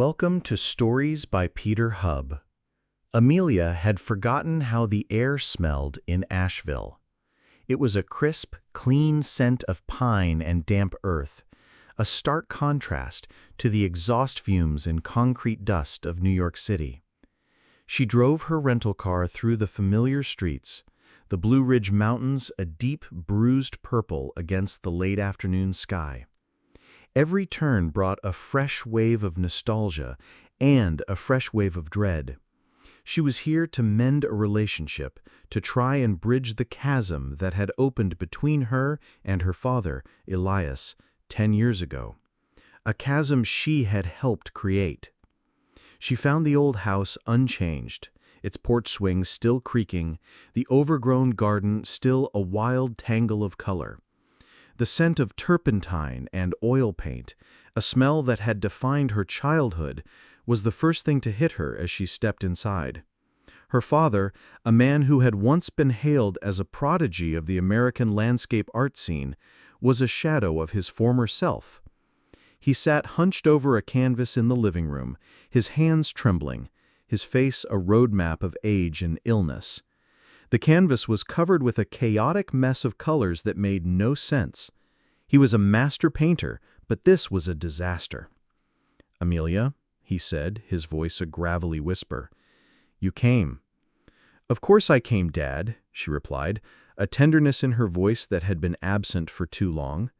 Welcome to Stories by Peter Hubb. Amelia had forgotten how the air smelled in Asheville. It was a crisp, clean scent of pine and damp earth, a stark contrast to the exhaust fumes and concrete dust of New York City. She drove her rental car through the familiar streets, the Blue Ridge Mountains a deep, bruised purple against the late afternoon sky. Every turn brought a fresh wave of nostalgia and a fresh wave of dread. She was here to mend a relationship, to try and bridge the chasm that had opened between her and her father, Elias, 10 years ago. A chasm she had helped create. She found the old house unchanged, its porch swings still creaking, the overgrown garden still a wild tangle of color. The scent of turpentine and oil paint, a smell that had defined her childhood, was the first thing to hit her as she stepped inside. Her father, a man who had once been hailed as a prodigy of the American landscape art scene, was a shadow of his former self. He sat hunched over a canvas in the living room, his hands trembling, his face a roadmap of age and illness. The canvas was covered with a chaotic mess of colors that made no sense. He was a master painter, but this was a disaster. "Amelia," he said, his voice a gravelly whisper. "You came." "Of course I came, Dad," she replied, a tenderness in her voice that had been absent for too long.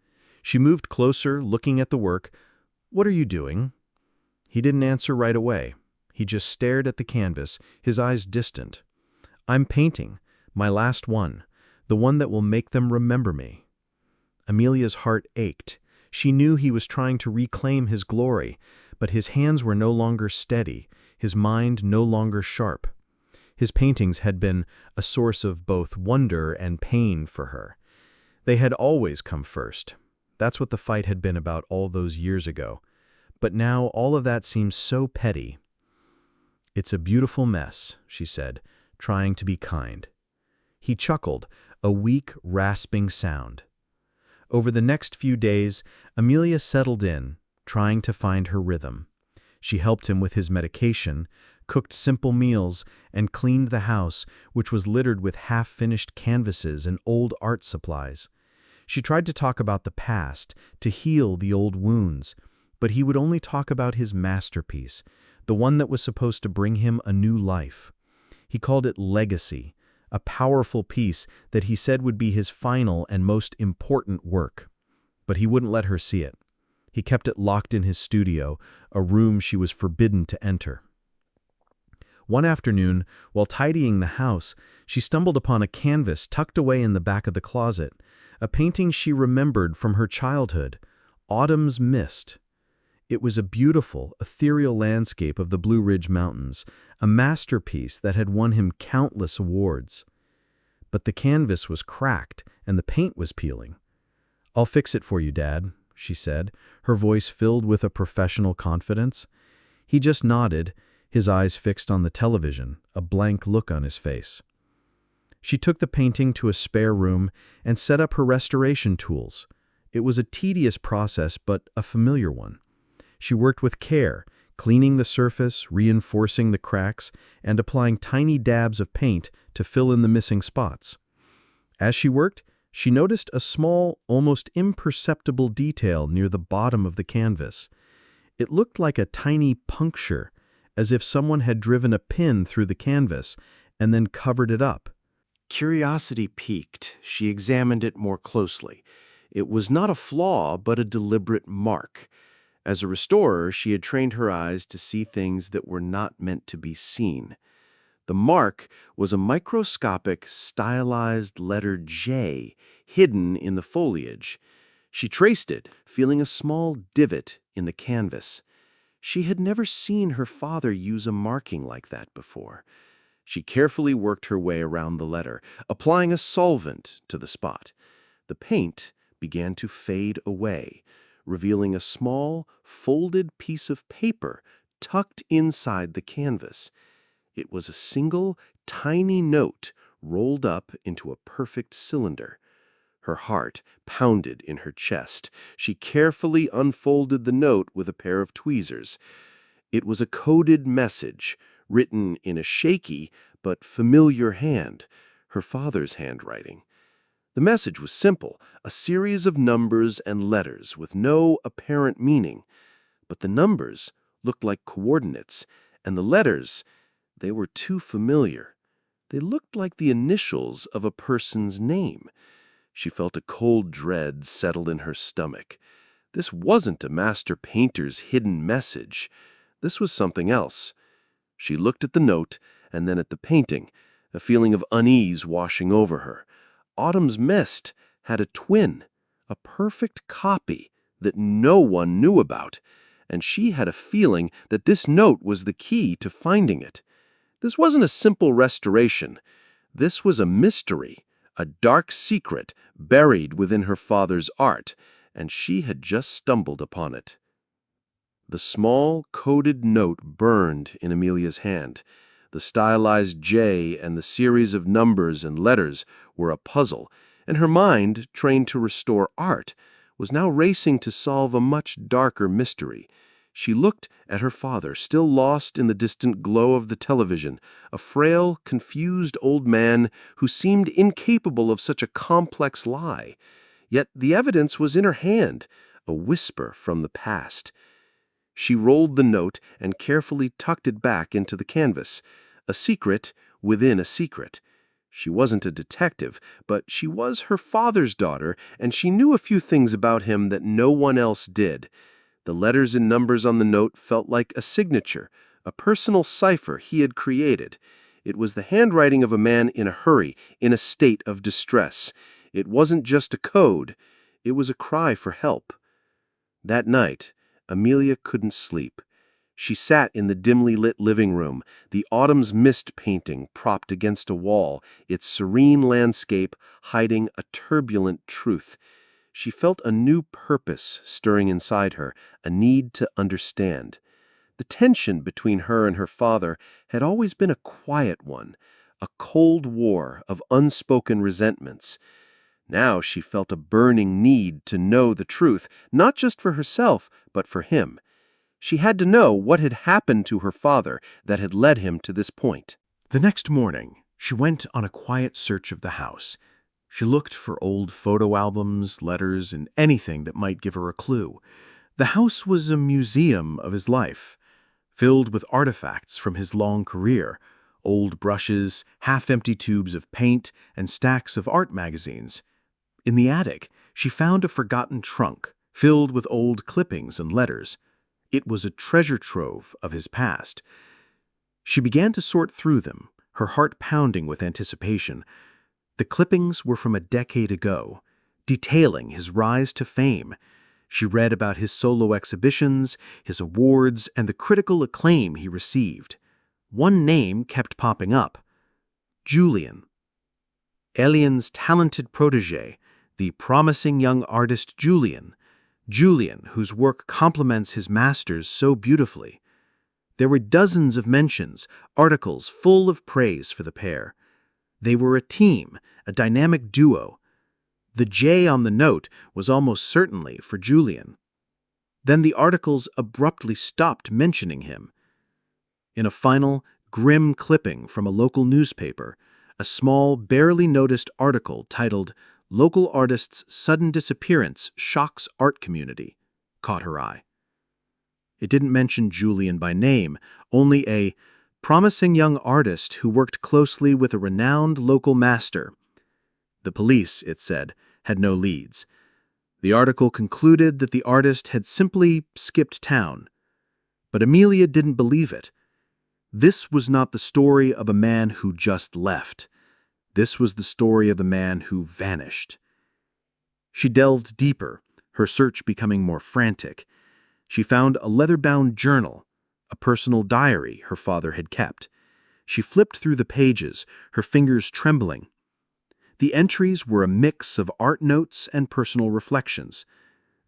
She moved closer, looking at the work. "What are you doing?" He didn't answer right away. He just stared at the canvas, his eyes distant. "I'm painting, my last one, the one that will make them remember me." Amelia's heart ached. She knew he was trying to reclaim his glory, but his hands were no longer steady, his mind no longer sharp. His paintings had been a source of both wonder and pain for her. They had always come first. That's what the fight had been about all those years ago. But now all of that seems so petty. "It's a beautiful mess," she said, trying to be kind. He chuckled, a weak, rasping sound. Over the next few days, Amelia settled in, trying to find her rhythm. She helped him with his medication, cooked simple meals, and cleaned the house, which was littered with half-finished canvases and old art supplies. She tried to talk about the past, to heal the old wounds, but he would only talk about his masterpiece, the one that was supposed to bring him a new life. He called it legacy, a powerful piece that he said would be his final and most important work. But he wouldn't let her see it. He kept it locked in his studio, a room she was forbidden to enter. One afternoon, while tidying the house, she stumbled upon a canvas tucked away in the back of the closet, a painting she remembered from her childhood, Autumn's Mist. It was a beautiful, ethereal landscape of the Blue Ridge Mountains, a masterpiece that had won him countless awards. But the canvas was cracked and the paint was peeling. "I'll fix it for you, Dad," she said, her voice filled with a professional confidence. He just nodded, his eyes fixed on the television, a blank look on his face. She took the painting to a spare room and set up her restoration tools. It was a tedious process, but a familiar one. She worked with care, cleaning the surface, reinforcing the cracks, and applying tiny dabs of paint to fill in the missing spots. As she worked, she noticed a small, almost imperceptible detail near the bottom of the canvas. It looked like a tiny puncture, as if someone had driven a pin through the canvas and then covered it up. Curiosity piqued. She examined it more closely. It was not a flaw, but a deliberate mark. As a restorer, she had trained her eyes to see things that were not meant to be seen. The mark was a microscopic, stylized letter J hidden in the foliage. She traced it, feeling a small divot in the canvas. She had never seen her father use a marking like that before. She carefully worked her way around the letter, applying a solvent to the spot. The paint began to fade away, revealing a small, folded piece of paper tucked inside the canvas. It was a single, tiny note rolled up into a perfect cylinder. Her heart pounded in her chest. She carefully unfolded the note with a pair of tweezers. It was a coded message, written in a shaky but familiar hand, her father's handwriting. The message was simple, a series of numbers and letters with no apparent meaning. But the numbers looked like coordinates, and the letters, they were too familiar. They looked like the initials of a person's name. She felt a cold dread settle in her stomach. This wasn't a master painter's hidden message. This was something else. She looked at the note and then at the painting, a feeling of unease washing over her. Autumn's Mist had a twin, a perfect copy that no one knew about, and she had a feeling that this note was the key to finding it. This wasn't a simple restoration. This was a mystery, a dark secret buried within her father's art, and she had just stumbled upon it. The small, coded note burned in Amelia's hand. The stylized J and the series of numbers and letters were a puzzle, and her mind, trained to restore art, was now racing to solve a much darker mystery. She looked at her father, still lost in the distant glow of the television, a frail, confused old man who seemed incapable of such a complex lie. Yet the evidence was in her hand, a whisper from the past. She rolled the note and carefully tucked it back into the canvas. A secret within a secret. She wasn't a detective, but she was her father's daughter, and she knew a few things about him that no one else did. The letters and numbers on the note felt like a signature, a personal cipher he had created. It was the handwriting of a man in a hurry, in a state of distress. It wasn't just a code. It was a cry for help. That night, Amelia couldn't sleep. She sat in the dimly lit living room, the Autumn's Mist painting propped against a wall, its serene landscape hiding a turbulent truth. She felt a new purpose stirring inside her, a need to understand. The tension between her and her father had always been a quiet one, a cold war of unspoken resentments. Now she felt a burning need to know the truth, not just for herself, but for him. She had to know what had happened to her father that had led him to this point. The next morning, she went on a quiet search of the house. She looked for old photo albums, letters, and anything that might give her a clue. The house was a museum of his life, filled with artifacts from his long career, old brushes, half-empty tubes of paint, and stacks of art magazines. In the attic, she found a forgotten trunk, filled with old clippings and letters. It was a treasure trove of his past. She began to sort through them, her heart pounding with anticipation. The clippings were from a decade ago, detailing his rise to fame. She read about his solo exhibitions, his awards, and the critical acclaim he received. One name kept popping up: Julian. Elian's talented protege, the promising young artist Julian, whose work complements his master's so beautifully. There were dozens of mentions, articles full of praise for the pair. They were a team, a dynamic duo. The J on the note was almost certainly for Julian. Then the articles abruptly stopped mentioning him. In a final, grim clipping from a local newspaper, a small, barely noticed article titled "Local Artist's Sudden Disappearance Shocks Art Community" caught her eye. It didn't mention Julian by name, only a promising young artist who worked closely with a renowned local master. The police, it said, had no leads. The article concluded that the artist had simply skipped town. But Amelia didn't believe it. This was not the story of a man who just left. This was the story of a man who vanished. She delved deeper, her search becoming more frantic. She found a leather-bound journal, a personal diary her father had kept. She flipped through the pages, her fingers trembling. The entries were a mix of art notes and personal reflections.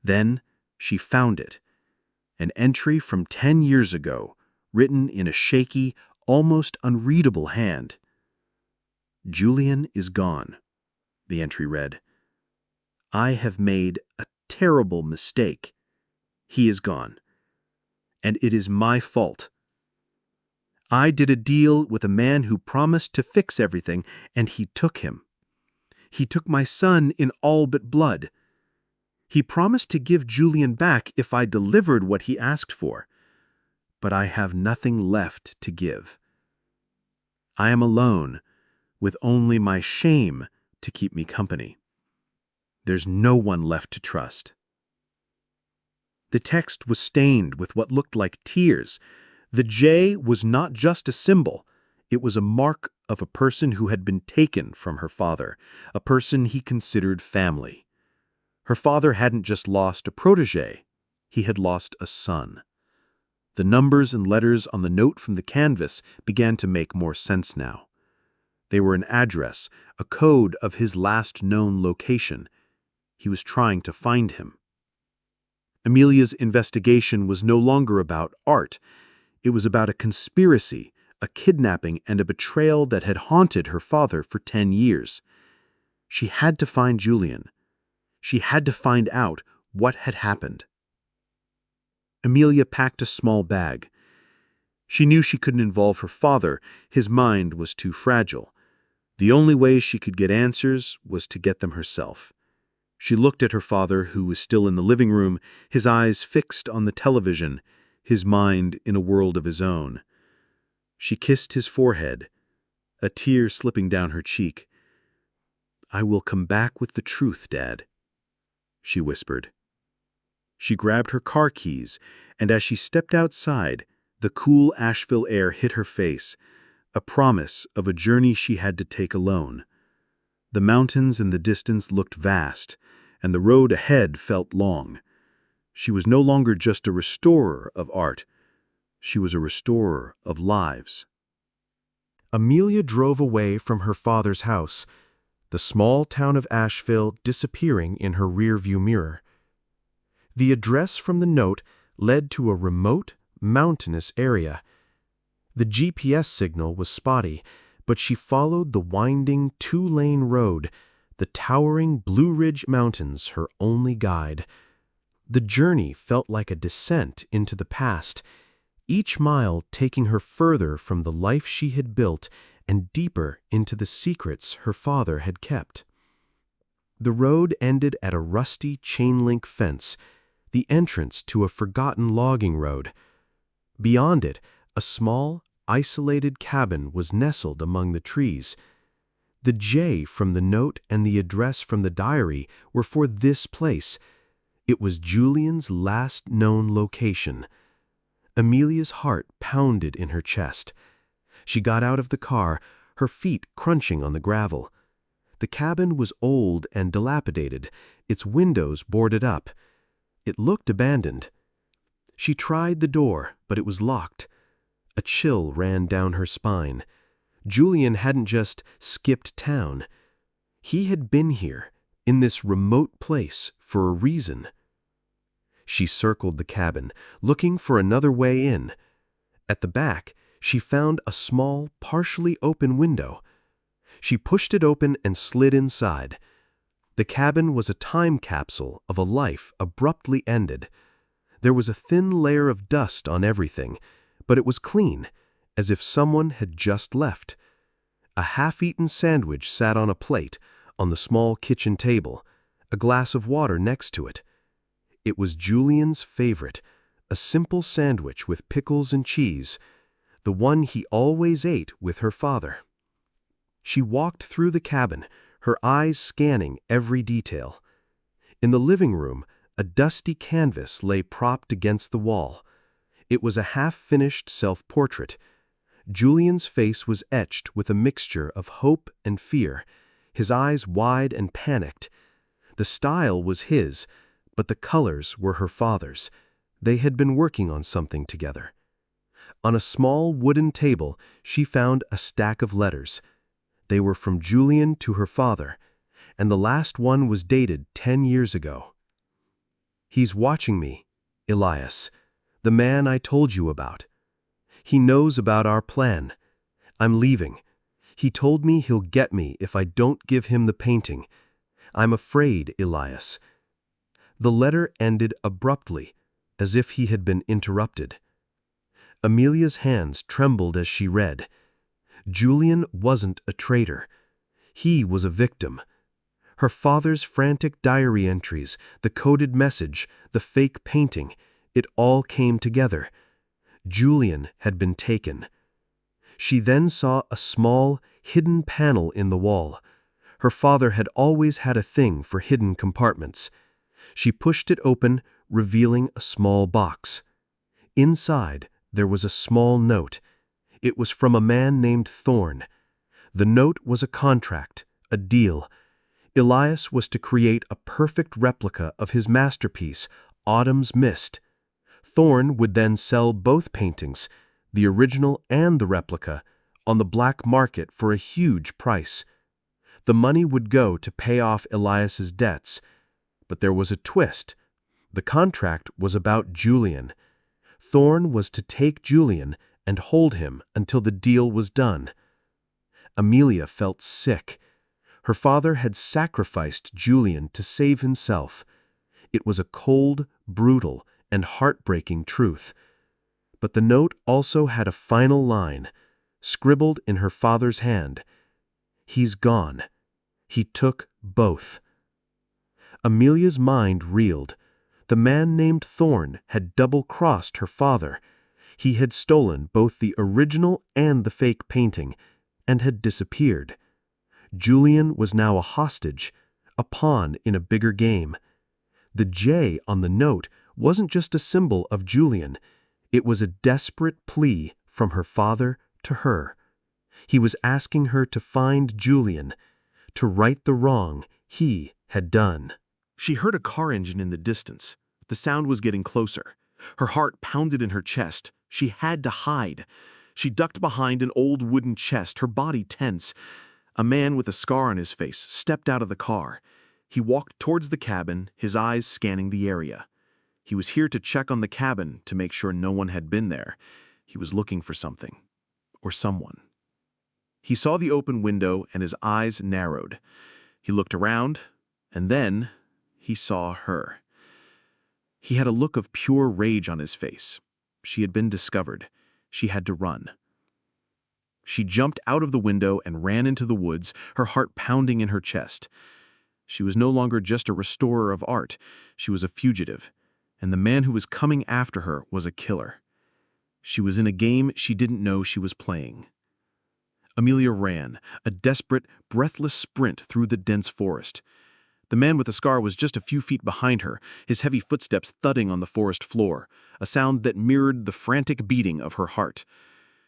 Then she found it. An entry from 10 years ago, written in a shaky, almost unreadable hand. "Julian is gone," the entry read. "I have made a terrible mistake. He is gone. and it is my fault. I did a deal with a man who promised to fix everything, and he took him. He took my son in all but blood. He promised to give Julian back if I delivered what he asked for, but I have nothing left to give. I am alone, with only my shame to keep me company. There's no one left to trust. The text was stained with what looked like tears. The J was not just a symbol. It was a mark of a person who had been taken from her father, a person he considered family. Her father hadn't just lost a protege, he had lost a son. The numbers and letters on the note from the canvas began to make more sense now. They were an address, a code of his last known location. He was trying to find him. Amelia's investigation was no longer about art. It was about a conspiracy, a kidnapping, and a betrayal that had haunted her father for 10 years. She had to find Julian. She had to find out what had happened. Amelia packed a small bag. She knew she couldn't involve her father. His mind was too fragile. The only way she could get answers was to get them herself. She looked at her father, who was still in the living room, his eyes fixed on the television, his mind in a world of his own. She kissed his forehead, a tear slipping down her cheek. "I will come back with the truth, Dad," she whispered. She grabbed her car keys, and as she stepped outside, the cool Asheville air hit her face, a promise of a journey she had to take alone. The mountains in the distance looked vast, and the road ahead felt long. She was no longer just a restorer of art. She was a restorer of lives. Amelia drove away from her father's house, the small town of Asheville disappearing in her rearview mirror. The address from the note led to a remote, mountainous area. The GPS signal was spotty, but she followed the winding two-lane road, the towering Blue Ridge Mountains her only guide. The journey felt like a descent into the past, each mile taking her further from the life she had built and deeper into the secrets her father had kept. The road ended at a rusty chain-link fence, the entrance to a forgotten logging road. Beyond it, a small, isolated cabin was nestled among the trees. The J from the note and the address from the diary were for this place. It was Julian's last known location. Amelia's heart pounded in her chest. She got out of the car, her feet crunching on the gravel. The cabin was old and dilapidated, its windows boarded up. It looked abandoned. She tried the door, but it was locked. A chill ran down her spine. Julian hadn't just skipped town. He had been here, in this remote place, for a reason. She circled the cabin, looking for another way in. At the back, she found a small, partially open window. She pushed it open and slid inside. The cabin was a time capsule of a life abruptly ended. There was a thin layer of dust on everything, but it was clean, as if someone had just left. A half-eaten sandwich sat on a plate, on the small kitchen table, a glass of water next to it. It was Julian's favorite, a simple sandwich with pickles and cheese, the one he always ate with her father. She walked through the cabin, her eyes scanning every detail. In the living room, a dusty canvas lay propped against the wall. It was a half-finished self-portrait. Julian's face was etched with a mixture of hope and fear, his eyes wide and panicked. The style was his, but the colors were her father's. They had been working on something together. On a small wooden table, she found a stack of letters. They were from Julian to her father, and the last one was dated 10 years ago. "He's watching me, Elias, the man I told you about. He knows about our plan. I'm leaving. He told me he'll get me if I don't give him the painting. I'm afraid, Elias." The letter ended abruptly, as if he had been interrupted. Amelia's hands trembled as she read. Julian wasn't a traitor. He was a victim. Her father's frantic diary entries, the coded message, the fake painting, it all came together. Julian had been taken. She then saw a small, hidden panel in the wall. Her father had always had a thing for hidden compartments. She pushed it open, revealing a small box. Inside, there was a small note. It was from a man named Thorne. The note was a contract, a deal. Elias was to create a perfect replica of his masterpiece, Autumn's Mist. Thorne would then sell both paintings, the original and the replica, on the black market for a huge price. The money would go to pay off Elias's debts. But there was a twist. The contract was about Julian. Thorne was to take Julian and hold him until the deal was done. Amelia felt sick. Her father had sacrificed Julian to save himself. It was a cold, brutal, and heartbreaking truth. But the note also had a final line, scribbled in her father's hand. "He's gone. He took both." Amelia's mind reeled. The man named Thorne had double-crossed her father. He had stolen both the original and the fake painting, and had disappeared. Julian was now a hostage, a pawn in a bigger game. The J on the note wasn't just a symbol of Julian. It was a desperate plea from her father to her. He was asking her to find Julian, to right the wrong he had done. She heard a car engine in the distance. The sound was getting closer. Her heart pounded in her chest. She had to hide. She ducked behind an old wooden chest, her body tense. A man with a scar on his face stepped out of the car. He walked towards the cabin, his eyes scanning the area. He was here to check on the cabin to make sure no one had been there. He was looking for something, or someone. He saw the open window and his eyes narrowed. He looked around, and then he saw her. He had a look of pure rage on his face. She had been discovered. She had to run. She jumped out of the window and ran into the woods, her heart pounding in her chest. She was no longer just a restorer of art. She was a fugitive, and the man who was coming after her was a killer. She was in a game she didn't know she was playing. Amelia ran, a desperate, breathless sprint through the dense forest. The man with the scar was just a few feet behind her, his heavy footsteps thudding on the forest floor, a sound that mirrored the frantic beating of her heart.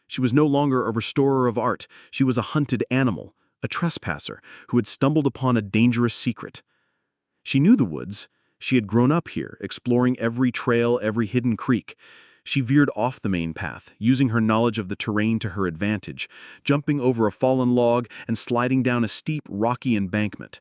She was no longer a restorer of art. She was a hunted animal, a trespasser who had stumbled upon a dangerous secret. She knew the woods. She had grown up here, exploring every trail, every hidden creek. She veered off the main path, using her knowledge of the terrain to her advantage, jumping over a fallen log and sliding down a steep, rocky embankment.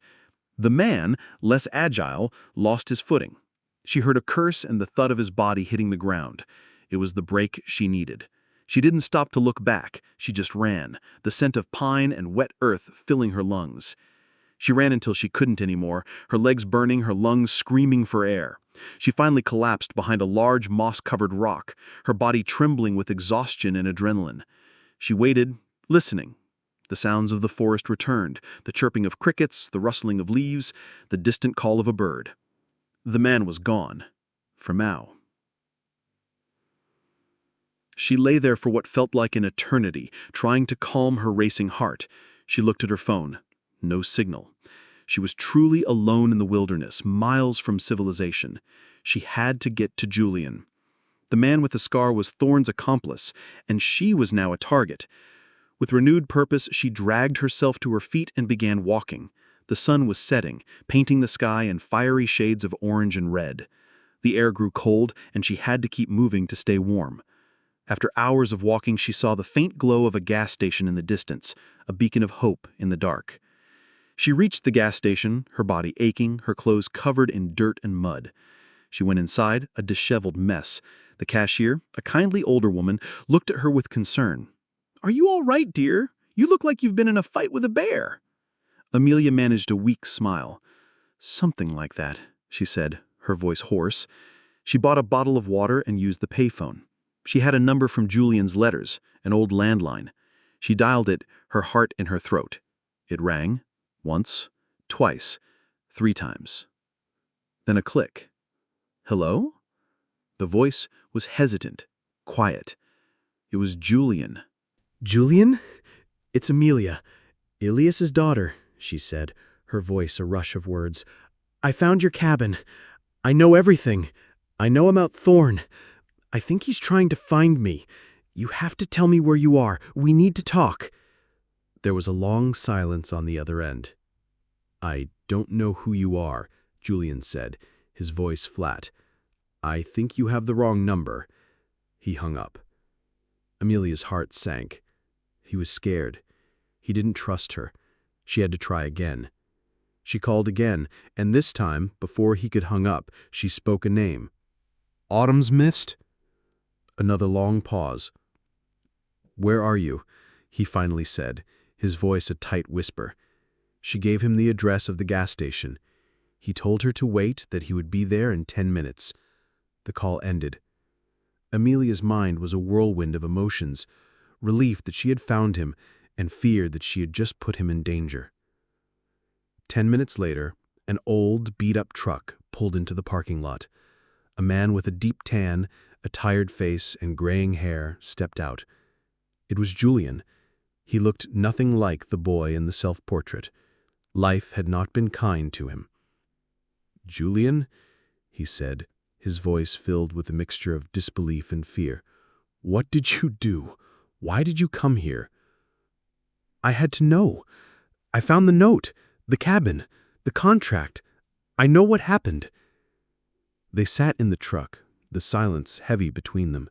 The man, less agile, lost his footing. She heard a curse and the thud of his body hitting the ground. It was the break she needed. She didn't stop to look back. She just ran, the scent of pine and wet earth filling her lungs. She ran until she couldn't anymore, her legs burning, her lungs screaming for air. She finally collapsed behind a large moss-covered rock, her body trembling with exhaustion and adrenaline. She waited, listening. The sounds of the forest returned, the chirping of crickets, the rustling of leaves, the distant call of a bird. The man was gone, for now. She lay there for what felt like an eternity, trying to calm her racing heart. She looked at her phone. No signal. She was truly alone in the wilderness, miles from civilization. She had to get to Julian. The man with the scar was Thorne's accomplice, and she was now a target. With renewed purpose, she dragged herself to her feet and began walking. The sun was setting, painting the sky in fiery shades of orange and red. The air grew cold, and she had to keep moving to stay warm. After hours of walking, she saw the faint glow of a gas station in the distance, a beacon of hope in the dark. She reached the gas station, her body aching, her clothes covered in dirt and mud. She went inside, a disheveled mess. The cashier, a kindly older woman, looked at her with concern. "Are you all right, dear? You look like you've been in a fight with a bear." Amelia managed a weak smile. "Something like that," she said, her voice hoarse. She bought a bottle of water and used the payphone. She had a number from Julian's letters, an old landline. She dialed it, her heart in her throat. It rang, once, twice, 3 times. Then a click. Hello? The voice was hesitant, quiet. It was Julian. "Julian? It's Amelia, Ilias's daughter," she said, her voice a rush of words. "I found your cabin. I know everything. I know about Thorn. I think he's trying to find me. You have to tell me where you are. We need to talk." There was a long silence on the other end. "I don't know who you are," Julian said, his voice flat. "I think you have the wrong number." He hung up. Amelia's heart sank. He was scared. He didn't trust her. She had to try again. She called again, and this time, before he could hang up, she spoke a name. "Autumn's Mist?" Another long pause. "Where are you?" he finally said, his voice a tight whisper. She gave him the address of the gas station. He told her to wait, that he would be there in 10 minutes. The call ended. Amelia's mind was a whirlwind of emotions, relief that she had found him, and fear that she had just put him in danger. 10 minutes later, an old, beat-up truck pulled into the parking lot. A man with a deep tan, a tired face, and graying hair stepped out. It was Julian. He looked nothing like the boy in the self-portrait. Life had not been kind to him. "Julian?" he said, his voice filled with a mixture of disbelief and fear. "What did you do? Why did you come here?" "I had to know. I found the note, the cabin, the contract. I know what happened." They sat in the truck, the silence heavy between them.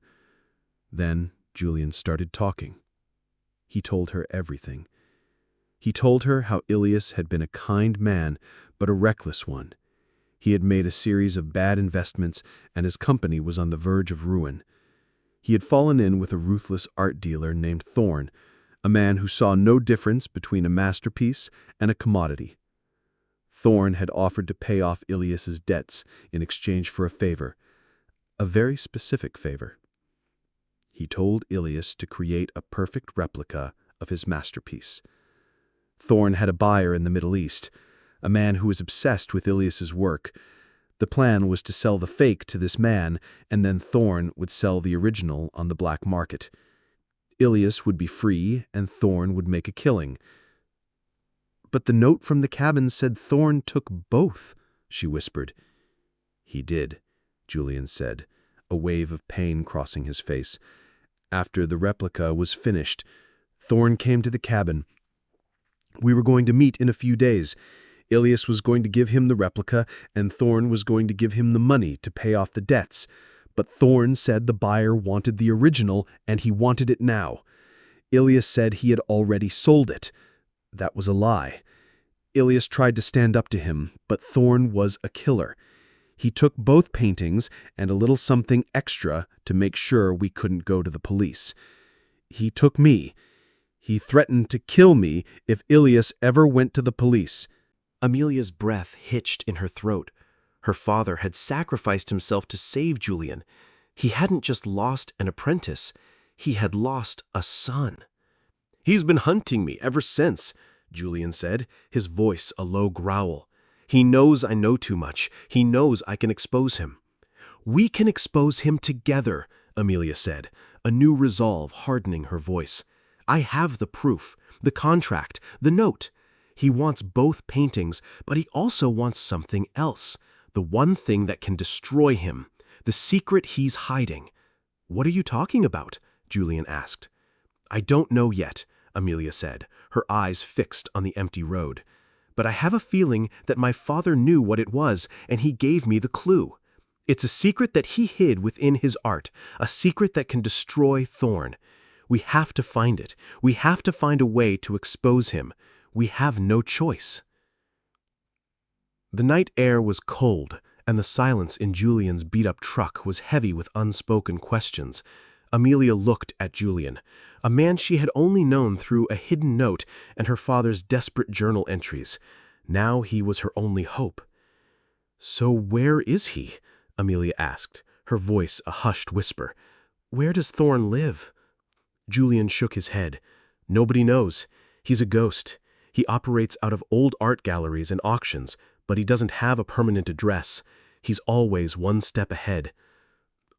Then Julian started talking. He told her everything. He told her how Ilias had been a kind man, but a reckless one. He had made a series of bad investments, and his company was on the verge of ruin. He had fallen in with a ruthless art dealer named Thorn, a man who saw no difference between a masterpiece and a commodity. Thorn had offered to pay off Ilias's debts in exchange for a favor, a very specific favor. He told Ilias to create a perfect replica of his masterpiece. Thorn had a buyer in the Middle East, a man who was obsessed with Ilias's work. The plan was to sell the fake to this man, and then Thorn would sell the original on the black market. Ilias would be free, and Thorn would make a killing. "But the note from the cabin said Thorn took both," she whispered. "He did," Julian said, a wave of pain crossing his face. "After the replica was finished, Thorn came to the cabin. We were going to meet in a few days. Ilias was going to give him the replica, and Thorn was going to give him the money to pay off the debts. But Thorn said the buyer wanted the original, and he wanted it now. Ilias said he had already sold it. That was a lie. Ilias tried to stand up to him, but Thorn was a killer. He took both paintings and a little something extra to make sure we couldn't go to the police. He took me. He threatened to kill me if Ilias ever went to the police." Amelia's breath hitched in her throat. Her father had sacrificed himself to save Julian. He hadn't just lost an apprentice, he had lost a son. "He's been hunting me ever since," Julian said, his voice a low growl. "He knows I know too much. He knows I can expose him." "We can expose him together," Amelia said, a new resolve hardening her voice. "I have the proof, the contract, the note. He wants both paintings, but he also wants something else, the one thing that can destroy him, the secret he's hiding." "What are you talking about?" Julian asked. "I don't know yet," Amelia said, her eyes fixed on the empty road. "But I have a feeling that my father knew what it was, and he gave me the clue. It's a secret that he hid within his art, a secret that can destroy Thorn. We have to find it. We have to find a way to expose him. We have no choice." The night air was cold, and the silence in Julian's beat-up truck was heavy with unspoken questions. Amelia looked at Julian, a man she had only known through a hidden note and her father's desperate journal entries. Now he was her only hope. "So where is he?" Amelia asked, her voice a hushed whisper. Where does Thorn live? Julian shook his head. Nobody knows. He's a ghost. He operates out of old art galleries and auctions, but he doesn't have a permanent address. He's always one step ahead.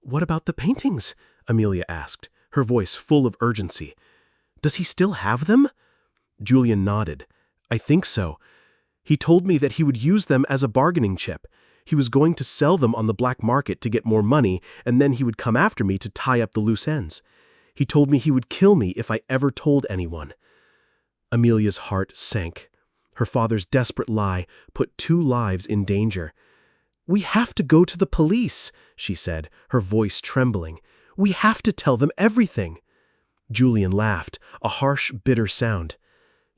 What about the paintings? Amelia asked, her voice full of urgency. Does he still have them? Julian nodded. I think so. He told me that he would use them as a bargaining chip. He was going to sell them on the black market to get more money, and then he would come after me to tie up the loose ends. He told me he would kill me if I ever told anyone. Amelia's heart sank. Her father's desperate lie put 2 lives in danger. We have to go to the police, she said, her voice trembling. We have to tell them everything. Julian laughed, a harsh, bitter sound.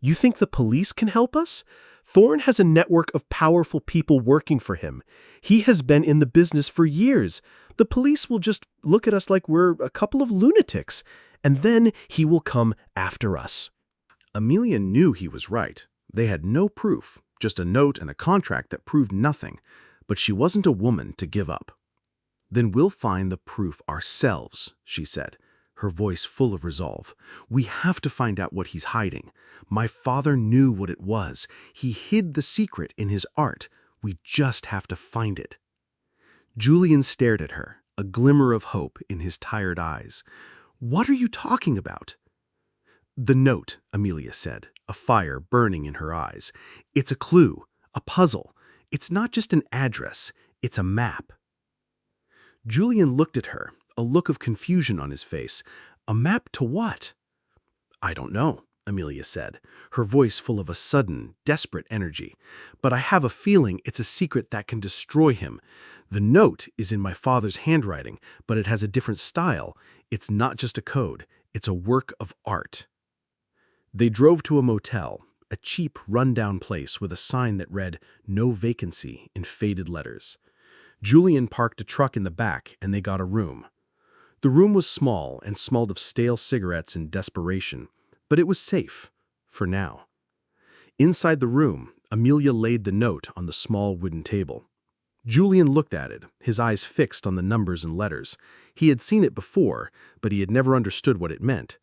You think the police can help us? Thorn has a network of powerful people working for him. He has been in the business for years. The police will just look at us like we're a couple of lunatics, and then he will come after us. Amelia knew he was right. They had no proof, just a note and a contract that proved nothing, but she wasn't a woman to give up. Then we'll find the proof ourselves, she said, her voice full of resolve. We have to find out what he's hiding. My father knew what it was. He hid the secret in his art. We just have to find it. Julian stared at her, a glimmer of hope in his tired eyes. What are you talking about? The note, Amelia said, a fire burning in her eyes. It's a clue, a puzzle. It's not just an address, it's a map. Julian looked at her, a look of confusion on his face. A map to what? I don't know, Amelia said, her voice full of a sudden, desperate energy. But I have a feeling it's a secret that can destroy him. The note is in my father's handwriting, but it has a different style. It's not just a code, it's a work of art. They drove to a motel, a cheap, run-down place with a sign that read, "No vacancy," in faded letters. Julian parked a truck in the back, and they got a room. The room was small and smelled of stale cigarettes and desperation, but it was safe, for now. Inside the room, Amelia laid the note on the small wooden table. Julian looked at it, his eyes fixed on the numbers and letters. He had seen it before, but he had never understood what it meant.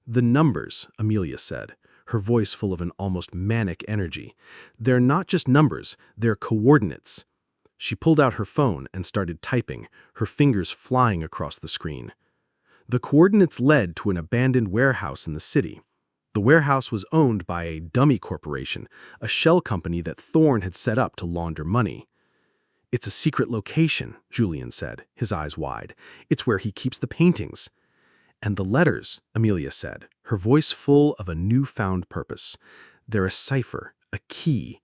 The numbers, Amelia said, her voice full of an almost manic energy. They're not just numbers, they're coordinates. She pulled out her phone and started typing, her fingers flying across the screen. The coordinates led to an abandoned warehouse in the city. The warehouse was owned by a dummy corporation, a shell company that Thorn had set up to launder money. It's a secret location, Julian said, his eyes wide. It's where he keeps the paintings. And the letters, Amelia said, her voice full of a newfound purpose. They're a cipher, a key.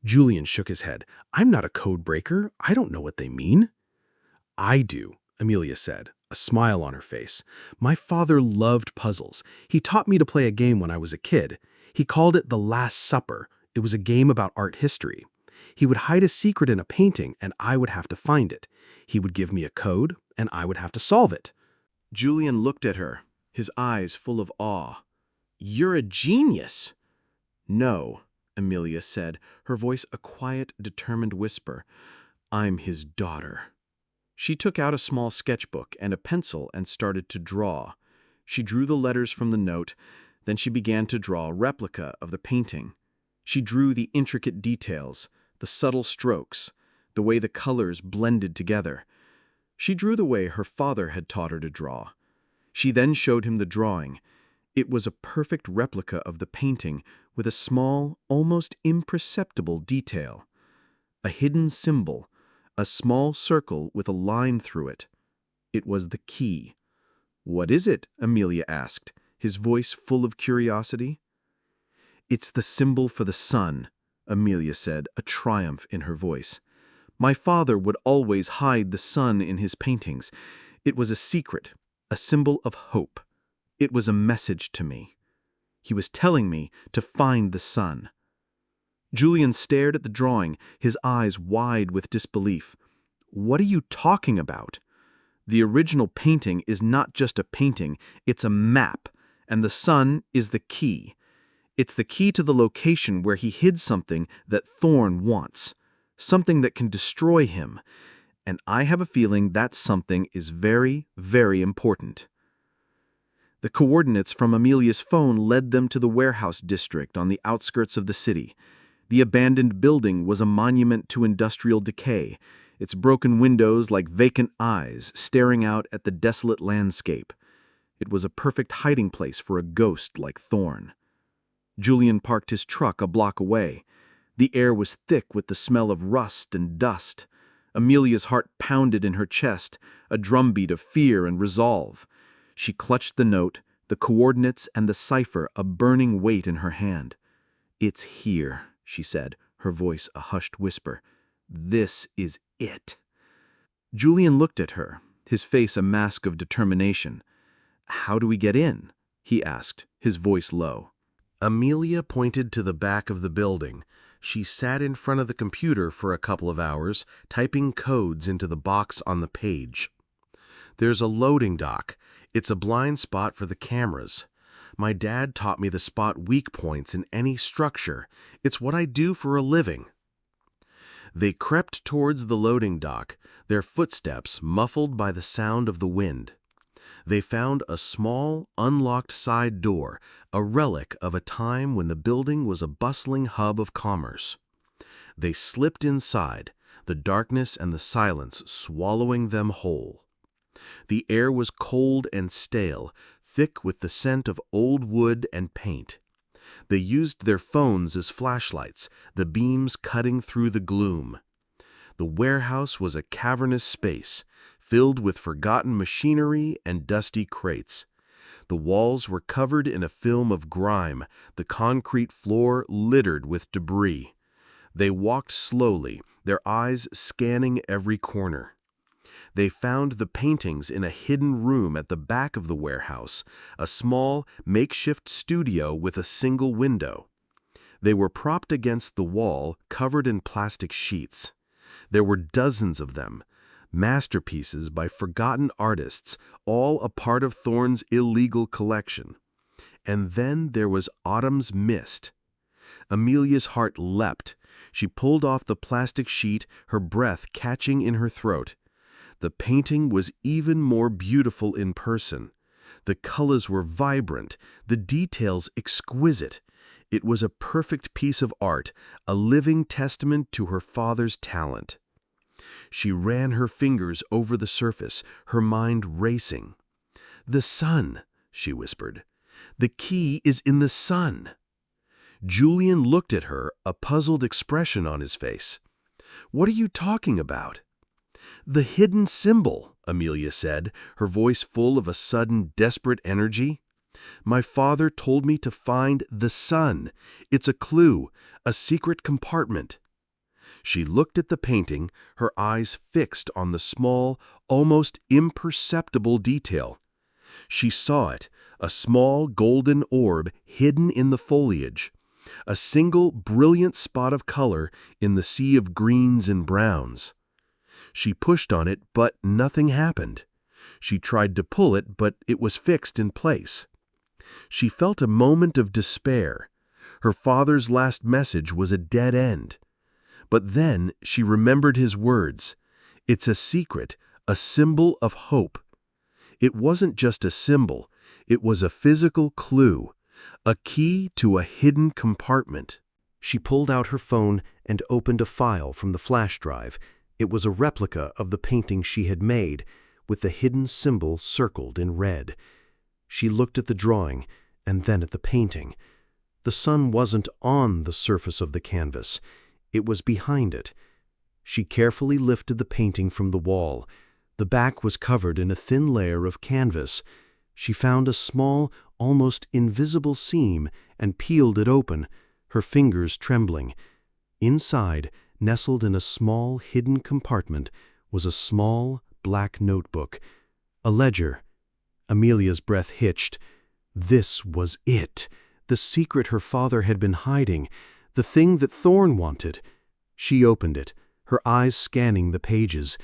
Julian shook his head. I'm not a code breaker. I don't know what they mean. I do, Amelia said, a smile on her face. My father loved puzzles. He taught me to play a game when I was a kid. He called it The Last Supper. It was a game about art history. He would hide a secret in a painting, and I would have to find it. He would give me a code, and I would have to solve it. Julian looked at her, his eyes full of awe. You're a genius. No, Amelia said, her voice a quiet, determined whisper. I'm his daughter. She took out a small sketchbook and a pencil and started to draw. She drew the letters from the note, then she began to draw a replica of the painting. She drew the intricate details, the subtle strokes, the way the colors blended together. She drew the way her father had taught her to draw. She then showed him the drawing. It was a perfect replica of the painting with a small, almost imperceptible detail. A hidden symbol, a small circle with a line through it. It was the key. What is it? Amelia asked, his voice full of curiosity. It's the symbol for the sun, Amelia said, a triumph in her voice. My father would always hide the sun in his paintings. It was a secret, a symbol of hope. It was a message to me. He was telling me to find the sun. Julian stared at the drawing, his eyes wide with disbelief. What are you talking about? The original painting is not just a painting, it's a map, and the sun is the key. It's the key to the location where he hid something that Thorn wants. Something that can destroy him. and I have a feeling that something is very, very important. The coordinates from Amelia's phone led them to the warehouse district on the outskirts of the city. The abandoned building was a monument to industrial decay, its broken windows like vacant eyes staring out at the desolate landscape. It was a perfect hiding place for a ghost like Thorne. Julian parked his truck a block away. The air was thick with the smell of rust and dust. Amelia's heart pounded in her chest, a drumbeat of fear and resolve. She clutched the note, the coordinates, and the cipher a burning weight in her hand. "It's here," she said, her voice a hushed whisper. "This is it." Julian looked at her, his face a mask of determination. "How do we get in?" he asked, his voice low. Amelia pointed to the back of the building. She sat in front of the computer for a couple of hours, typing codes into the box on the page. "There's a loading dock. It's a blind spot for the cameras. My dad taught me to spot weak points in any structure. It's what I do for a living." They crept towards the loading dock, their footsteps muffled by the sound of the wind. They found a small, unlocked side door, a relic of a time when the building was a bustling hub of commerce. They slipped inside, the darkness and the silence swallowing them whole. The air was cold and stale, thick with the scent of old wood and paint. They used their phones as flashlights, the beams cutting through the gloom. The warehouse was a cavernous space, filled with forgotten machinery and dusty crates. The walls were covered in a film of grime, the concrete floor littered with debris. They walked slowly, their eyes scanning every corner. They found the paintings in a hidden room at the back of the warehouse, a small, makeshift studio with a single window. They were propped against the wall, covered in plastic sheets. There were dozens of them, masterpieces by forgotten artists, all a part of Thorne's illegal collection. And then there was Autumn's Mist. Amelia's heart leapt. She pulled off the plastic sheet, her breath catching in her throat. The painting was even more beautiful in person. The colors were vibrant, the details exquisite. It was a perfect piece of art, a living testament to her father's talent. She ran her fingers over the surface, her mind racing. "The sun," she whispered. "The key is in the sun." Julian looked at her, a puzzled expression on his face. "What are you talking about?" "The hidden symbol," Amelia said, her voice full of a sudden, desperate energy. "My father told me to find the sun. It's a clue, a secret compartment." She looked at the painting, her eyes fixed on the small, almost imperceptible detail. She saw it, a small golden orb hidden in the foliage, a single brilliant spot of color in the sea of greens and browns. She pushed on it, but nothing happened. She tried to pull it, but it was fixed in place. She felt a moment of despair. Her father's last message was a dead end. But then she remembered his words. "It's a secret, a symbol of hope." It wasn't just a symbol, it was a physical clue, a key to a hidden compartment. She pulled out her phone and opened a file from the flash drive. It was a replica of the painting she had made, with the hidden symbol circled in red. She looked at the drawing, and then at the painting. The sun wasn't on the surface of the canvas. It was behind it. She carefully lifted the painting from the wall. The back was covered in a thin layer of canvas. She found a small, almost invisible seam and peeled it open, her fingers trembling. Inside, nestled in a small, hidden compartment, was a small, black notebook. A ledger. Amelia's breath hitched. This was it, the secret her father had been hiding, the thing that Thorne wanted. She opened it, her eyes scanning the pages.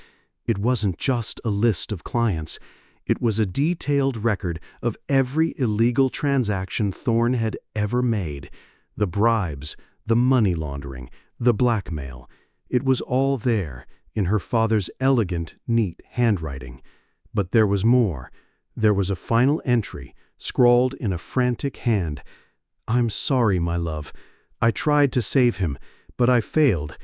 It wasn't just a list of clients. It was a detailed record of every illegal transaction Thorne had ever made. The bribes, the money laundering, the blackmail. It was all there, in her father's elegant, neat handwriting. But there was more. There was a final entry, scrawled in a frantic hand. "I'm sorry, my love. I tried to save him, but I failed.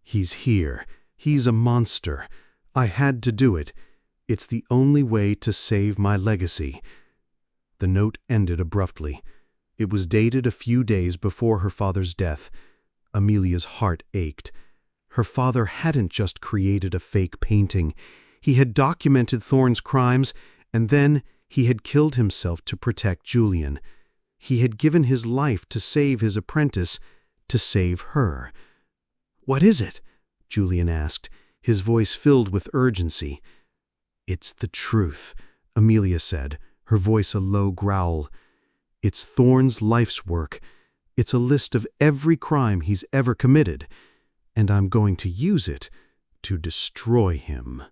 He's here. He's a monster. I had to do it. It's the only way to save my legacy." The note ended abruptly. It was dated a few days before her father's death. Amelia's heart ached. Her father hadn't just created a fake painting. He had documented Thorne's crimes, and then he had killed himself to protect Julian. He had given his life to save his apprentice, to save her. "What is it?" Julian asked, his voice filled with urgency. "It's the truth," Amelia said, her voice a low growl. "It's Thorne's life's work. It's a list of every crime he's ever committed, and I'm going to use it to destroy him."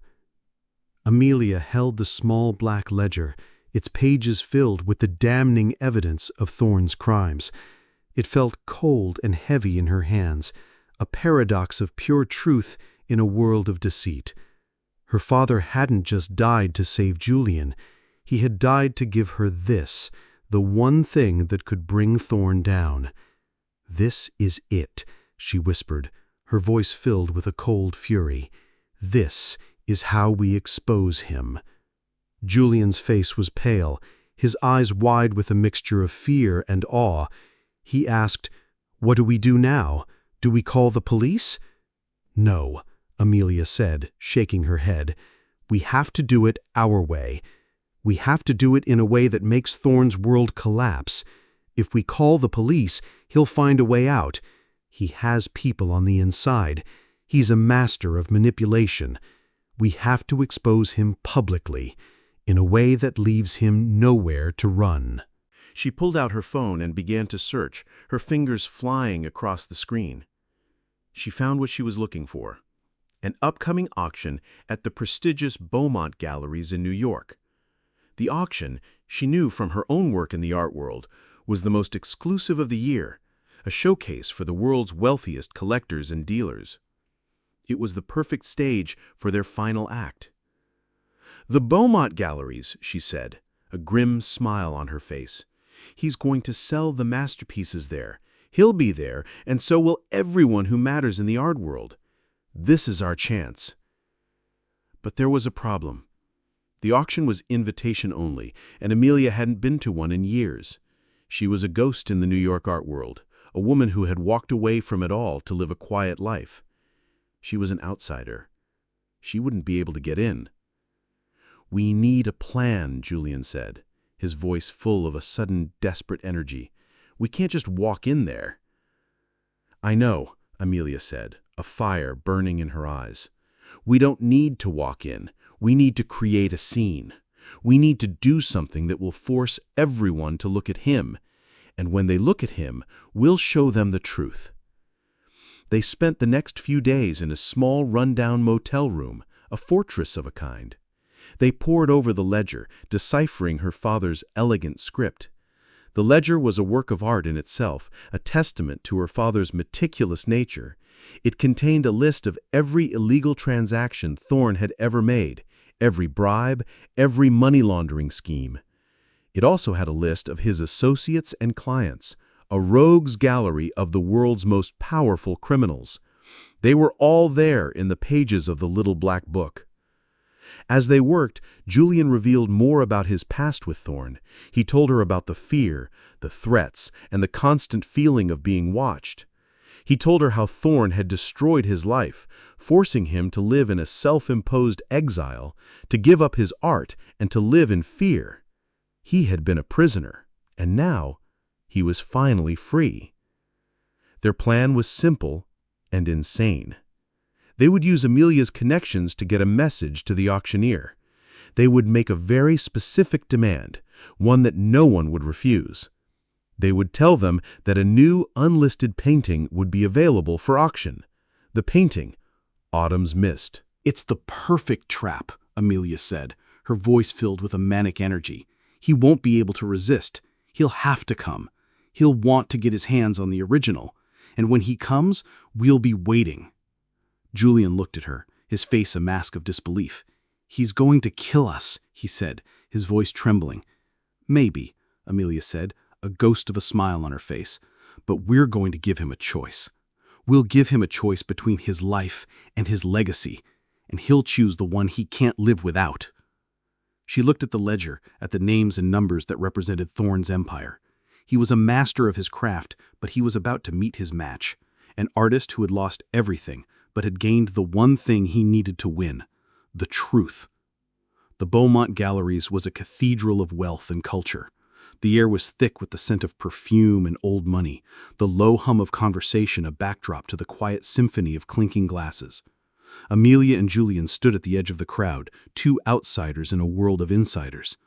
Amelia held the small black ledger, its pages filled with the damning evidence of Thorne's crimes. It felt cold and heavy in her hands, a paradox of pure truth in a world of deceit. Her father hadn't just died to save Julian. He had died to give her this, the one thing that could bring Thorne down. "This is it," she whispered, her voice filled with a cold fury. "This is how we expose him." Julian's face was pale, his eyes wide with a mixture of fear and awe. He asked, "What do we do now? Do we call the police?" "No," Amelia said, shaking her head. "We have to do it our way. We have to do it in a way that makes Thorne's world collapse. If we call the police, he'll find a way out. He has people on the inside. He's a master of manipulation. We have to expose him publicly, in a way that leaves him nowhere to run." She pulled out her phone and began to search, her fingers flying across the screen. She found what she was looking for: an upcoming auction at the prestigious Beaumont Galleries in New York. The auction, she knew from her own work in the art world, was the most exclusive of the year, a showcase for the world's wealthiest collectors and dealers. It was the perfect stage for their final act. "The Beaumont Galleries," she said, a grim smile on her face. "He's going to sell the masterpieces there. He'll be there, and so will everyone who matters in the art world. This is our chance." But there was a problem. The auction was invitation only, and Amelia hadn't been to one in years. She was a ghost in the New York art world, a woman who had walked away from it all to live a quiet life. She was an outsider. She wouldn't be able to get in. "We need a plan," Julian said, his voice full of a sudden desperate energy. "We can't just walk in there." "I know," Amelia said, a fire burning in her eyes. "We don't need to walk in. We need to create a scene. We need to do something that will force everyone to look at him, and when they look at him, we'll show them the truth." They spent the next few days in a small rundown motel room, a fortress of a kind. They pored over the ledger, deciphering her father's elegant script. The ledger was a work of art in itself, a testament to her father's meticulous nature. It contained a list of every illegal transaction Thorne had ever made, every bribe, every money laundering scheme. It also had a list of his associates and clients, a rogues gallery of the world's most powerful criminals. They were all there in the pages of the little black book. As they worked, Julian revealed more about his past with Thorne. He told her about the fear, the threats, and the constant feeling of being watched. He told her how Thorne had destroyed his life, forcing him to live in a self-imposed exile, to give up his art, and to live in fear. He had been a prisoner, and now he was finally free. Their plan was simple and insane. They would use Amelia's connections to get a message to the auctioneer. They would make a very specific demand, one that no one would refuse. They would tell them that a new, unlisted painting would be available for auction. The painting, Autumn's Mist. "It's the perfect trap," Amelia said, her voice filled with a manic energy. "He won't be able to resist. He'll have to come. He'll want to get his hands on the original. And when he comes, we'll be waiting." Julian looked at her, his face a mask of disbelief. "He's going to kill us," he said, his voice trembling. "Maybe," Amelia said, a ghost of a smile on her face, "but we're going to give him a choice. We'll give him a choice between his life and his legacy, and he'll choose the one he can't live without." She looked at the ledger, at the names and numbers that represented Thorne's empire. He was a master of his craft, but he was about to meet his match, an artist who had lost everything, but had gained the one thing he needed to win: the truth. The Beaumont Galleries was a cathedral of wealth and culture. The air was thick with the scent of perfume and old money, the low hum of conversation a backdrop to the quiet symphony of clinking glasses. Amelia and Julian stood at the edge of the crowd, two outsiders in a world of insiders.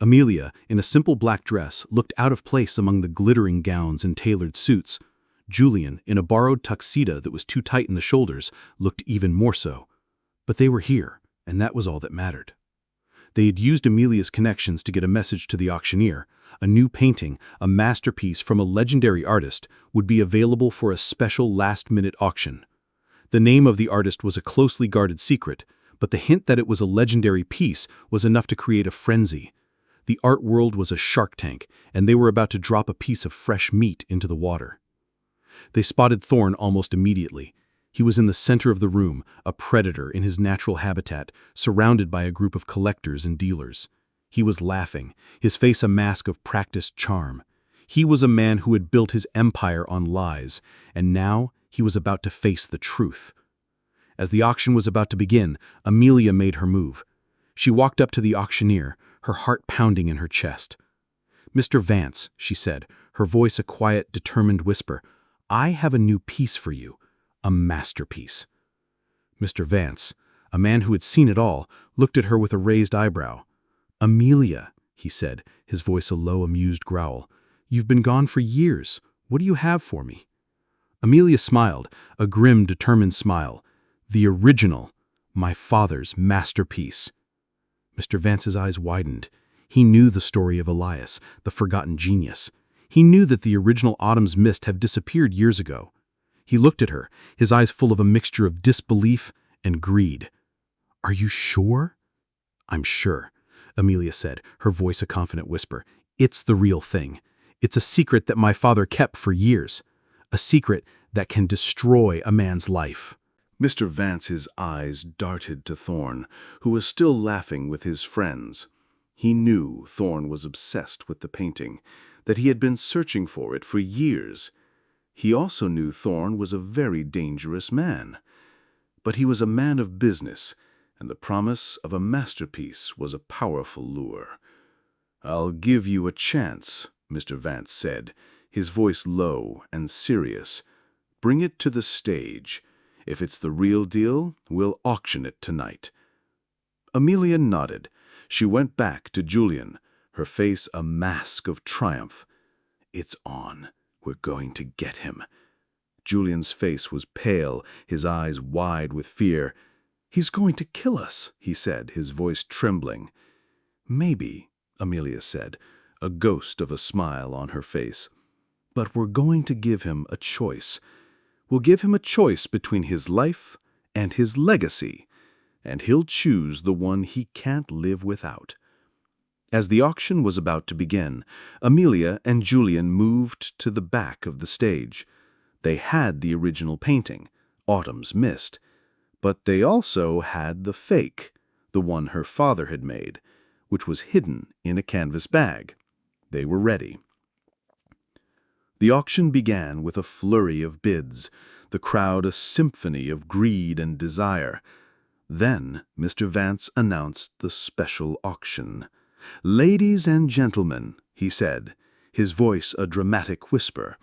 Amelia, in a simple black dress, looked out of place among the glittering gowns and tailored suits. Julian, in a borrowed tuxedo that was too tight in the shoulders, looked even more so. But they were here, and that was all that mattered. They had used Amelia's connections to get a message to the auctioneer. A new painting, a masterpiece from a legendary artist, would be available for a special last-minute auction. The name of the artist was a closely guarded secret, but the hint that it was a legendary piece was enough to create a frenzy. The art world was a shark tank, and they were about to drop a piece of fresh meat into the water. They spotted Thorne almost immediately. He was in the center of the room, a predator in his natural habitat, surrounded by a group of collectors and dealers. He was laughing, his face a mask of practiced charm. He was a man who had built his empire on lies, and now he was about to face the truth. As the auction was about to begin, Amelia made her move. She walked up to the auctioneer, her heart pounding in her chest. "Mr. Vance," she said, her voice a quiet, determined whisper, "I have a new piece for you. A masterpiece." Mr. Vance, a man who had seen it all, looked at her with a raised eyebrow. "Amelia," he said, his voice a low, amused growl, "you've been gone for years. What do you have for me?" Amelia smiled, a grim, determined smile. "The original, my father's masterpiece." Mr. Vance's eyes widened. He knew the story of Elias, the forgotten genius. He knew that the original Autumn's Mist had disappeared years ago. He looked at her, his eyes full of a mixture of disbelief and greed. "Are you sure?" "I'm sure," Amelia said, her voice a confident whisper. "It's the real thing. It's a secret that my father kept for years. A secret that can destroy a man's life." Mr. Vance's eyes darted to Thorne, who was still laughing with his friends. He knew Thorne was obsessed with the painting, that he had been searching for it for years. He also knew Thorne was a very dangerous man. But he was a man of business, and the promise of a masterpiece was a powerful lure. "I'll give you a chance," Mr. Vance said, his voice low and serious. "Bring it to the stage. If it's the real deal, we'll auction it tonight." Amelia nodded. She went back to Julian, her face a mask of triumph. "It's on. We're going to get him." Julian's face was pale, his eyes wide with fear. "He's going to kill us," he said, his voice trembling. "Maybe," Amelia said, a ghost of a smile on her face. "But we're going to give him a choice. We'll give him a choice between his life and his legacy, and he'll choose the one he can't live without." As the auction was about to begin, Amelia and Julian moved to the back of the stage. They had the original painting, Autumn's Mist, but they also had the fake, the one her father had made, which was hidden in a canvas bag. They were ready. The auction began with a flurry of bids, the crowd a symphony of greed and desire. Then Mr. Vance announced the special auction. "Ladies and gentlemen," he said, his voice a dramatic whisper,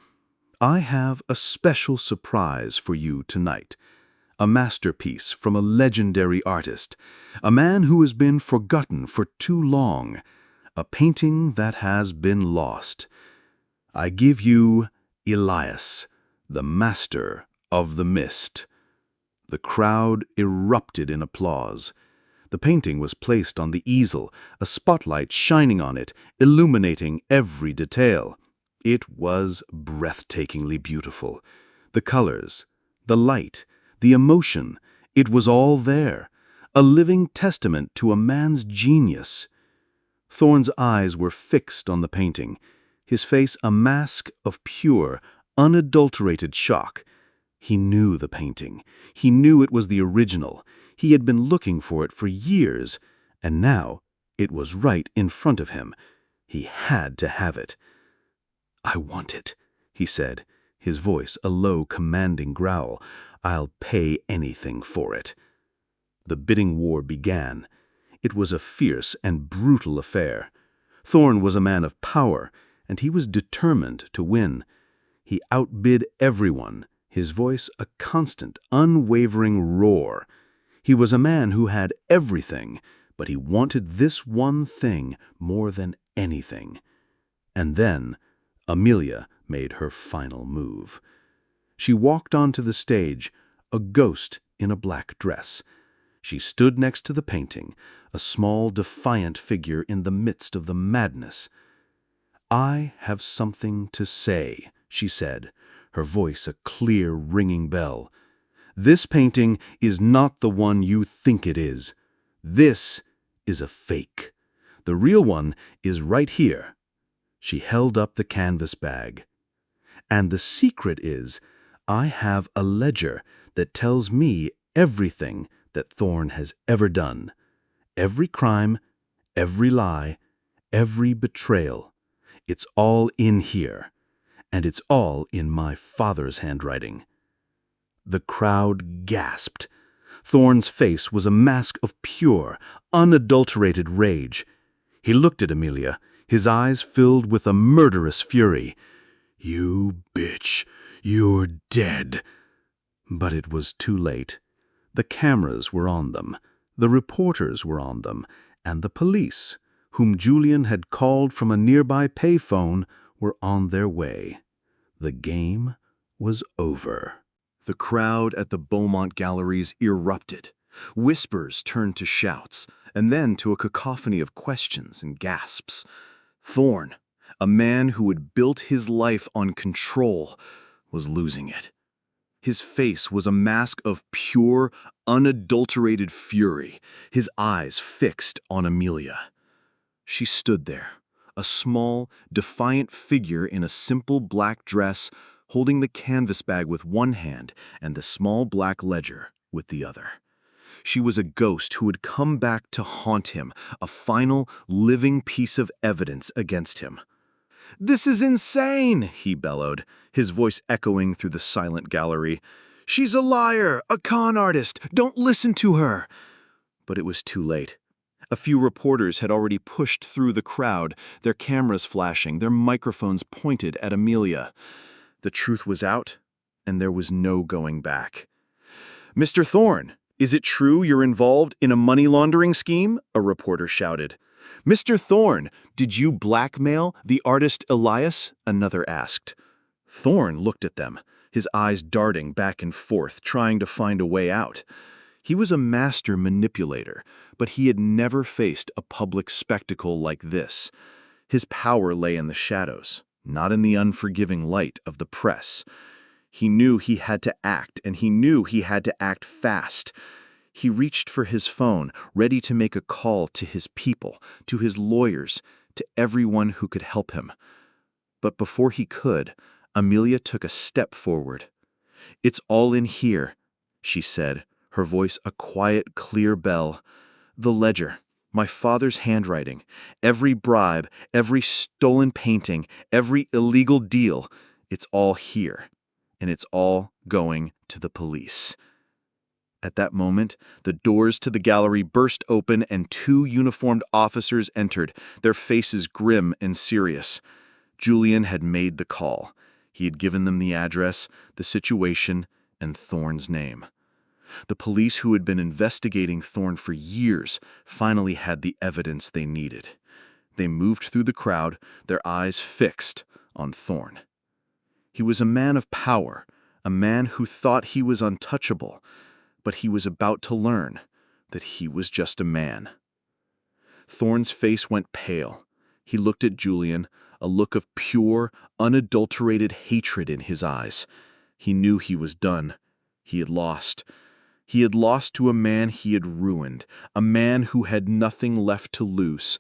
"I have a special surprise for you tonight. A masterpiece from a legendary artist, a man who has been forgotten for too long, a painting that has been lost. I give you Elias, the master of the mist." The crowd erupted in applause. The painting was placed on the easel, a spotlight shining on it, illuminating every detail. It was breathtakingly beautiful. The colors, the light, the emotion, It was all there, a living testament to a man's genius. Thorne's eyes were fixed on the painting, his face a mask of pure, unadulterated shock. He knew the painting. He knew it was the original. He had been looking for it for years, and now it was right in front of him. He had to have it. "I want it," he said, his voice a low, commanding growl. "I'll pay anything for it." The bidding war began. It was a fierce and brutal affair. Thorne was a man of power, and he was determined to win. He outbid everyone, his voice a constant, unwavering roar. He was a man who had everything, but he wanted this one thing more than anything. And then Amelia made her final move. She walked onto the stage, a ghost in a black dress. She stood next to the painting, a small, defiant figure in the midst of the madness. "I have something to say," she said, her voice a clear, ringing bell. "This painting is not the one you think it is. This is a fake. The real one is right here." She held up the canvas bag. "And the secret is, I have a ledger that tells me everything that Thorne has ever done. Every crime, every lie, every betrayal. It's all in here, and it's all in my father's handwriting." The crowd gasped. Thorne's face was a mask of pure, unadulterated rage. He looked at Amelia, his eyes filled with a murderous fury. "You bitch, you're dead." But it was too late. The cameras were on them, the reporters were on them, and the police, whom Julian had called from a nearby payphone, were on their way. The game was over. The crowd at the Beaumont galleries erupted. Whispers turned to shouts, and then to a cacophony of questions and gasps. Thorne, a man who had built his life on control, was losing it. His face was a mask of pure, unadulterated fury, his eyes fixed on Amelia. She stood there, a small, defiant figure in a simple black dress, holding the canvas bag with one hand and the small black ledger with the other. She was a ghost who had come back to haunt him, a final, living piece of evidence against him. "This is insane," he bellowed, his voice echoing through the silent gallery. "She's a liar, a con artist. Don't listen to her." But it was too late. A few reporters had already pushed through the crowd, their cameras flashing, their microphones pointed at Amelia. The truth was out, and there was no going back. "Mr. Thorne, is it true you're involved in a money laundering scheme?" a reporter shouted. "Mr. Thorne, did you blackmail the artist Elias?" another asked. Thorne looked at them, his eyes darting back and forth, trying to find a way out. He was a master manipulator, but he had never faced a public spectacle like this. His power lay in the shadows, not in the unforgiving light of the press. He knew he had to act, and he knew he had to act fast. He reached for his phone, ready to make a call to his people, to his lawyers, to everyone who could help him. But before he could, Amelia took a step forward. "It's all in here," she said, her voice a quiet, clear bell. "The ledger, my father's handwriting, every bribe, every stolen painting, every illegal deal, it's all here, and it's all going to the police." At that moment, the doors to the gallery burst open and two uniformed officers entered, their faces grim and serious. Julian had made the call. He had given them the address, the situation, and Thorne's name. The police who had been investigating Thorne for years finally had the evidence they needed. They moved through the crowd, their eyes fixed on Thorne. He was a man of power, a man who thought he was untouchable, but he was about to learn that he was just a man. Thorne's face went pale. He looked at Julian, a look of pure, unadulterated hatred in his eyes. He knew he was done. He had lost. He had lost to a man he had ruined, a man who had nothing left to lose.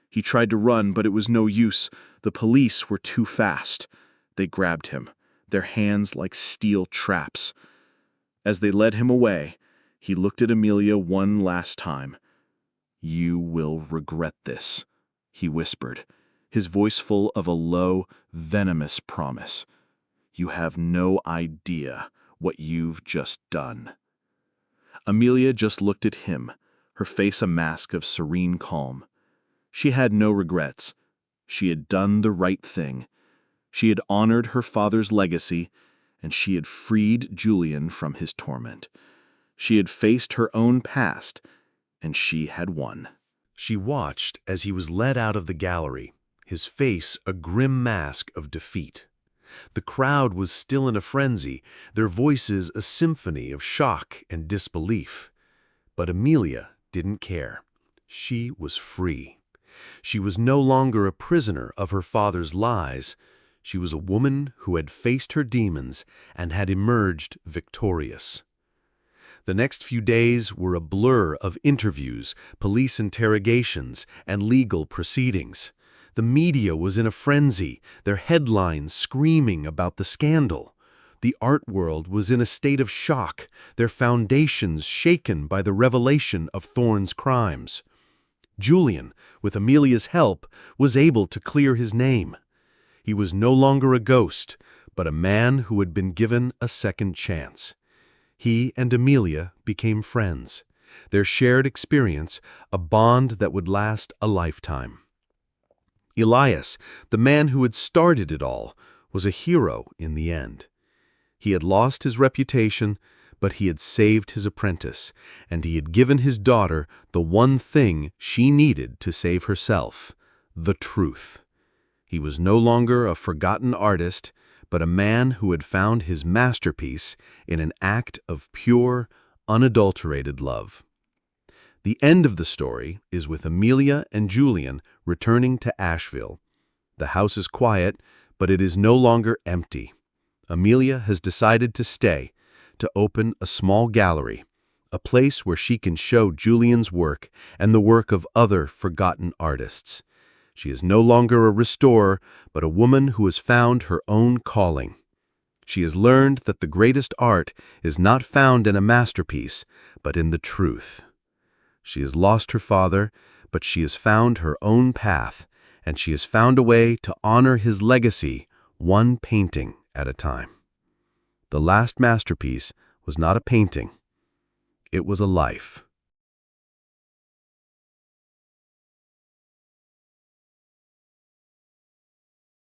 He tried to run, but it was no use. The police were too fast. They grabbed him, their hands like steel traps. As they led him away, he looked at Amelia one last time. "You will regret this," he whispered, his voice full of a low, venomous promise. "You have no idea what you've just done." Amelia just looked at him, her face a mask of serene calm. She had no regrets. She had done the right thing. She had honored her father's legacy, and she had freed Julian from his torment. She had faced her own past, and she had won. She watched as he was led out of the gallery, his face a grim mask of defeat. The crowd was still in a frenzy, their voices a symphony of shock and disbelief. But Amelia didn't care. She was free. She was no longer a prisoner of her father's lies. She was a woman who had faced her demons and had emerged victorious. The next few days were a blur of interviews, police interrogations, and legal proceedings. The media was in a frenzy, their headlines screaming about the scandal. The art world was in a state of shock, their foundations shaken by the revelation of Thorne's crimes. Julian, with Amelia's help, was able to clear his name. He was no longer a ghost, but a man who had been given a second chance. He and Amelia became friends, their shared experience a bond that would last a lifetime. Elias, the man who had started it all, was a hero in the end. He had lost his reputation, but he had saved his apprentice, and he had given his daughter the one thing she needed to save herself, the truth. He was no longer a forgotten artist, but a man who had found his masterpiece in an act of pure, unadulterated love. The end of the story is with Amelia and Julian returning to Asheville. The house is quiet, but it is no longer empty. Amelia has decided to stay, to open a small gallery, a place where she can show Julian's work and the work of other forgotten artists. She is no longer a restorer, but a woman who has found her own calling. She has learned that the greatest art is not found in a masterpiece, but in the truth. She has lost her father, but she has found her own path, and she has found a way to honor his legacy, one painting at a time. The last masterpiece was not a painting. It was a life.